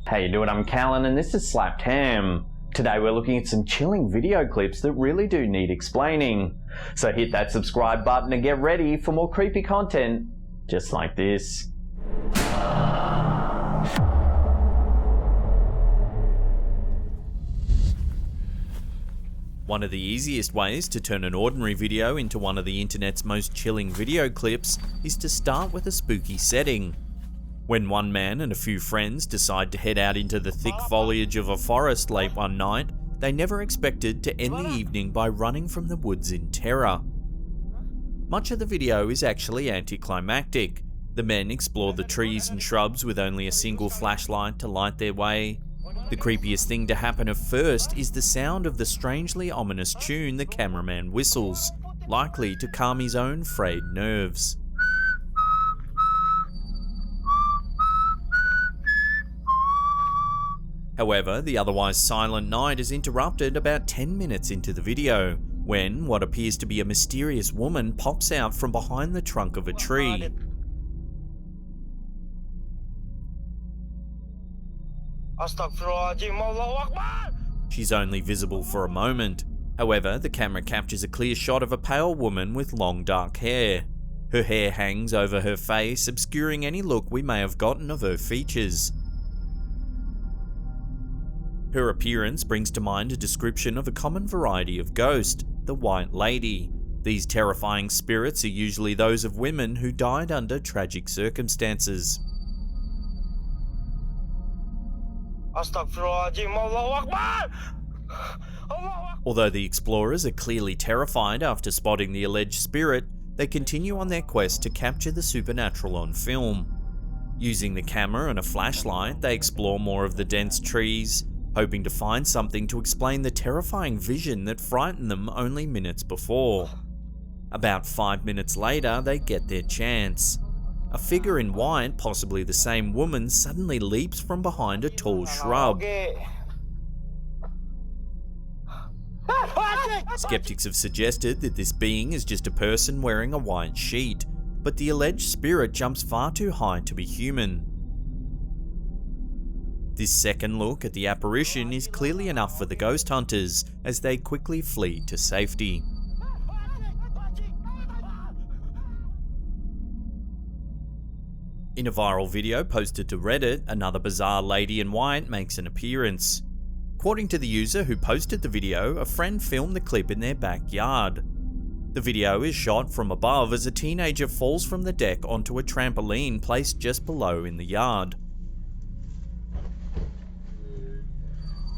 How you doing? I'm Callan and this is Slapped Ham. Today we're looking at some chilling video clips that really do need explaining. So hit that subscribe button and get ready for more creepy content just like this. One of the easiest ways to turn an ordinary video into one of the internet's most chilling video clips is to start with a spooky setting. When one man and a few friends decide to head out into the thick foliage of a forest late one night, they never expected to end the evening by running from the woods in terror. Much of the video is actually anticlimactic. The men explore the trees and shrubs with only a single flashlight to light their way. The creepiest thing to happen at first is the sound of the strangely ominous tune the cameraman whistles, likely to calm his own frayed nerves. However, the otherwise silent night is interrupted about 10 minutes into the video, when what appears to be a mysterious woman pops out from behind the trunk of a tree. She's only visible for a moment. However, the camera captures a clear shot of a pale woman with long dark hair. Her hair hangs over her face, obscuring any look we may have gotten of her features. Her appearance brings to mind a description of a common variety of ghost, the White Lady. These terrifying spirits are usually those of women who died under tragic circumstances. Although the explorers are clearly terrified after spotting the alleged spirit, they continue on their quest to capture the supernatural on film. Using the camera and a flashlight, they explore more of the dense trees, hoping to find something to explain the terrifying vision that frightened them only minutes before. About 5 minutes later, they get their chance. A figure in white, possibly the same woman, suddenly leaps from behind a tall shrub. Skeptics have suggested that this being is just a person wearing a white sheet, but the alleged spirit jumps far too high to be human. This second look at the apparition is clearly enough for the ghost hunters, as they quickly flee to safety. In a viral video posted to Reddit, another bizarre lady in white makes an appearance. According to the user who posted the video, a friend filmed the clip in their backyard. The video is shot from above as a teenager falls from the deck onto a trampoline placed just below in the yard.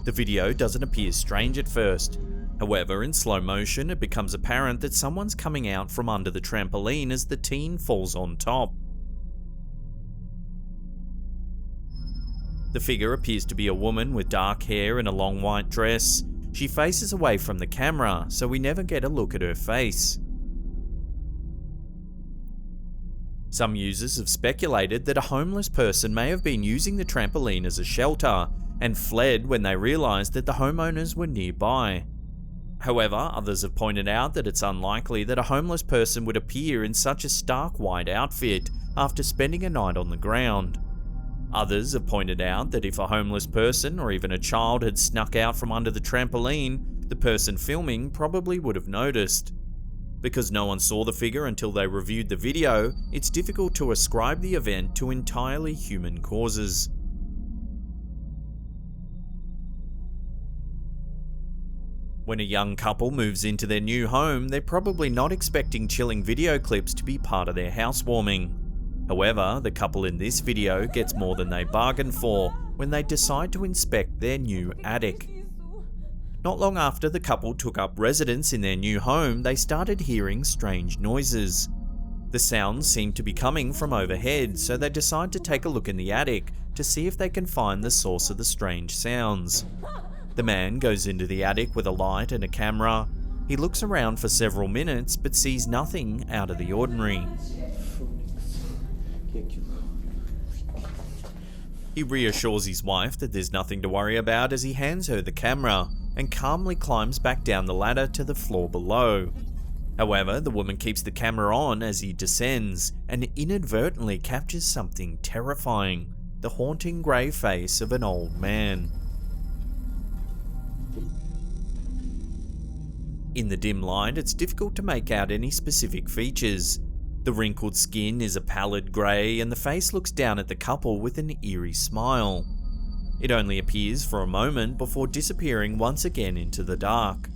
The video doesn't appear strange at first. However, in slow motion, it becomes apparent that someone's coming out from under the trampoline as the teen falls on top. The figure appears to be a woman with dark hair and a long white dress. She faces away from the camera, so we never get a look at her face. Some users have speculated that a homeless person may have been using the trampoline as a shelter, and fled when they realised that the homeowners were nearby. However, others have pointed out that it's unlikely that a homeless person would appear in such a stark white outfit after spending a night on the ground. Others have pointed out that if a homeless person or even a child had snuck out from under the trampoline, the person filming probably would have noticed. Because no one saw the figure until they reviewed the video, it's difficult to ascribe the event to entirely human causes. When a young couple moves into their new home, they're probably not expecting chilling video clips to be part of their housewarming. However, the couple in this video gets more than they bargained for when they decide to inspect their new attic. Not long after the couple took up residence in their new home, they started hearing strange noises. The sounds seemed to be coming from overhead, so they decide to take a look in the attic to see if they can find the source of the strange sounds. The man goes into the attic with a light and a camera. He looks around for several minutes but sees nothing out of the ordinary. He reassures his wife that there's nothing to worry about as he hands her the camera and calmly climbs back down the ladder to the floor below. However, the woman keeps the camera on as he descends and inadvertently captures something terrifying. the haunting grey face of an old man. In the dim light, it's difficult to make out any specific features. The wrinkled skin is a pallid grey and the face looks down at the couple with an eerie smile. It only appears for a moment before disappearing once again into the dark.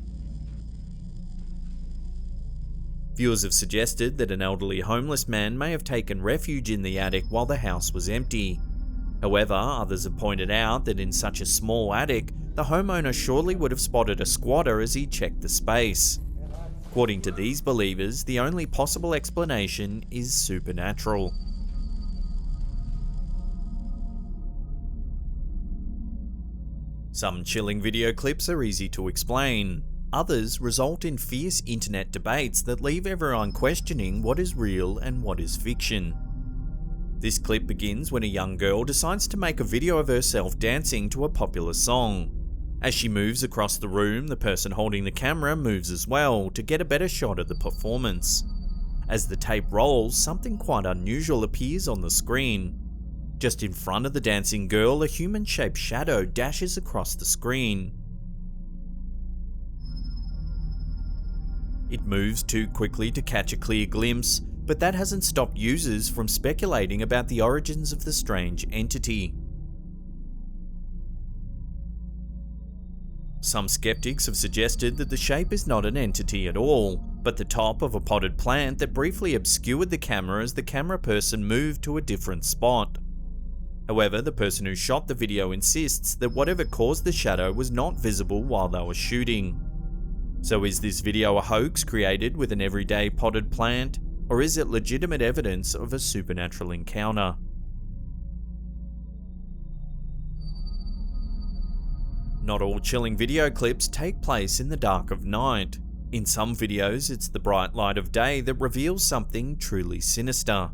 Viewers have suggested that an elderly homeless man may have taken refuge in the attic while the house was empty. However, others have pointed out that in such a small attic, the homeowner surely would have spotted a squatter as he checked the space. According to these believers, the only possible explanation is supernatural. Some chilling video clips are easy to explain. Others result in fierce internet debates that leave everyone questioning what is real and what is fiction. This clip begins when a young girl decides to make a video of herself dancing to a popular song. As she moves across the room, the person holding the camera moves as well to get a better shot of the performance. As the tape rolls, something quite unusual appears on the screen. Just in front of the dancing girl, a human-shaped shadow dashes across the screen. It moves too quickly to catch a clear glimpse, but that hasn't stopped users from speculating about the origins of the strange entity. Some skeptics have suggested that the shape is not an entity at all, but the top of a potted plant that briefly obscured the camera as the camera person moved to a different spot. However, the person who shot the video insists that whatever caused the shadow was not visible while they were shooting. So is this video a hoax created with an everyday potted plant, or is it legitimate evidence of a supernatural encounter? Not all chilling video clips take place in the dark of night. In some videos, it's the bright light of day that reveals something truly sinister.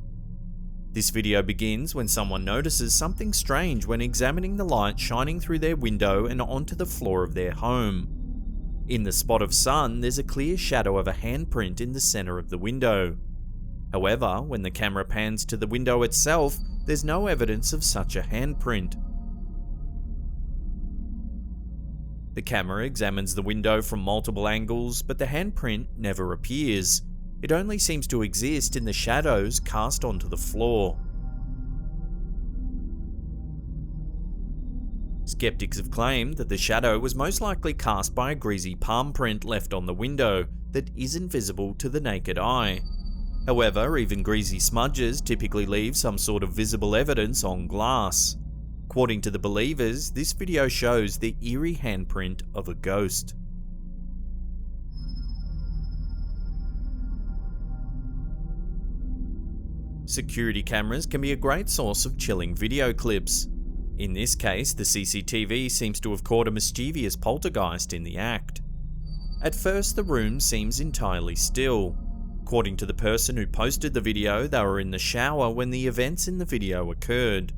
This video begins when someone notices something strange when examining the light shining through their window and onto the floor of their home. In the spot of sun, there's a clear shadow of a handprint in the center of the window. However, when the camera pans to the window itself, there's no evidence of such a handprint. The camera examines the window from multiple angles, but the handprint never appears. It only seems to exist in the shadows cast onto the floor. Skeptics have claimed that the shadow was most likely cast by a greasy palm print left on the window that isn't visible to the naked eye. However, even greasy smudges typically leave some sort of visible evidence on glass. According to the believers, this video shows the eerie handprint of a ghost. Security cameras can be a great source of chilling video clips. In this case, the CCTV seems to have caught a mischievous poltergeist in the act. At first, the room seems entirely still. According to the person who posted the video, they were in the shower when the events in the video occurred.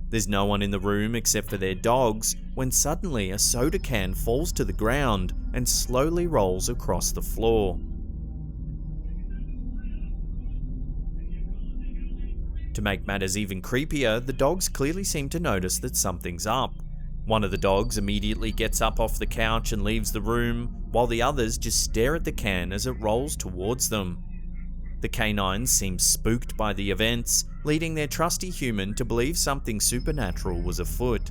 There's no one in the room except for their dogs, when suddenly a soda can falls to the ground and slowly rolls across the floor. To make matters even creepier, the dogs clearly seem to notice that something's up. One of the dogs immediately gets up off the couch and leaves the room, while the others just stare at the can as it rolls towards them. The canines seem spooked by the events, leading their trusty human to believe something supernatural was afoot.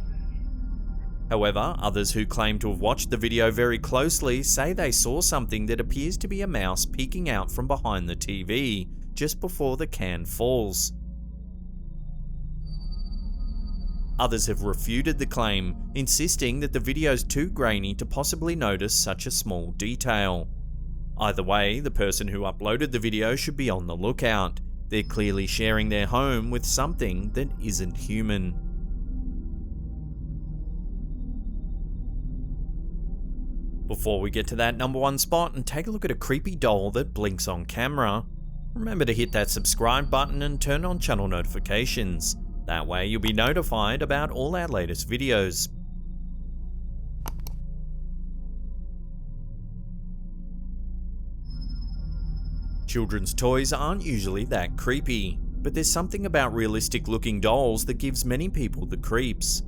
However, others who claim to have watched the video very closely say they saw something that appears to be a mouse peeking out from behind the TV just before the can falls. Others have refuted the claim, insisting that the video's too grainy to possibly notice such a small detail. Either way, the person who uploaded the video should be on the lookout. They're clearly sharing their home with something that isn't human. Before we get to that number one spot and take a look at a creepy doll that blinks on camera, remember to hit that subscribe button and turn on channel notifications. That way you'll be notified about all our latest videos. Children's toys aren't usually that creepy. but there's something about realistic looking dolls that gives many people the creeps.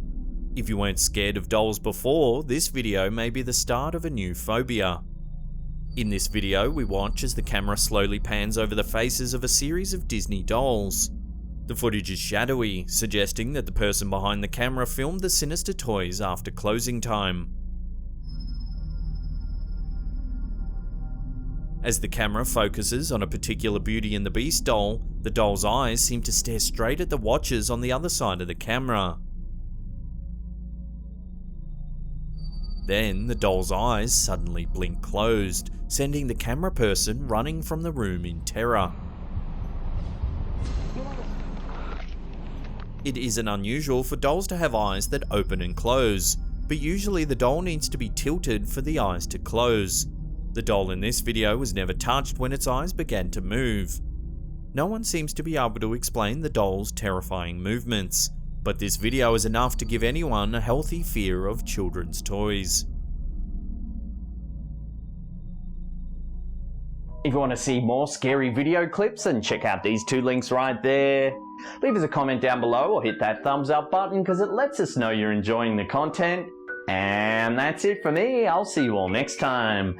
If you weren't scared of dolls before, this video may be the start of a new phobia. In this video, we watch as the camera slowly pans over the faces of a series of Disney dolls. The footage is shadowy, suggesting that the person behind the camera filmed the sinister toys after closing time. As the camera focuses on a particular Beauty and the Beast doll, the doll's eyes seem to stare straight at the watchers on the other side of the camera. Then, the doll's eyes suddenly blink closed, sending the camera person running from the room in terror. It isn't unusual for dolls to have eyes that open and close, but usually the doll needs to be tilted for the eyes to close. The doll in this video was never touched when its eyes began to move. No one seems to be able to explain the doll's terrifying movements, but this video is enough to give anyone a healthy fear of children's toys. If you want to see more scary video clips, then check out these two links right there. Leave us a comment down below or hit that thumbs up button because it lets us know you're enjoying the content. And that's it for me. I'll see you all next time.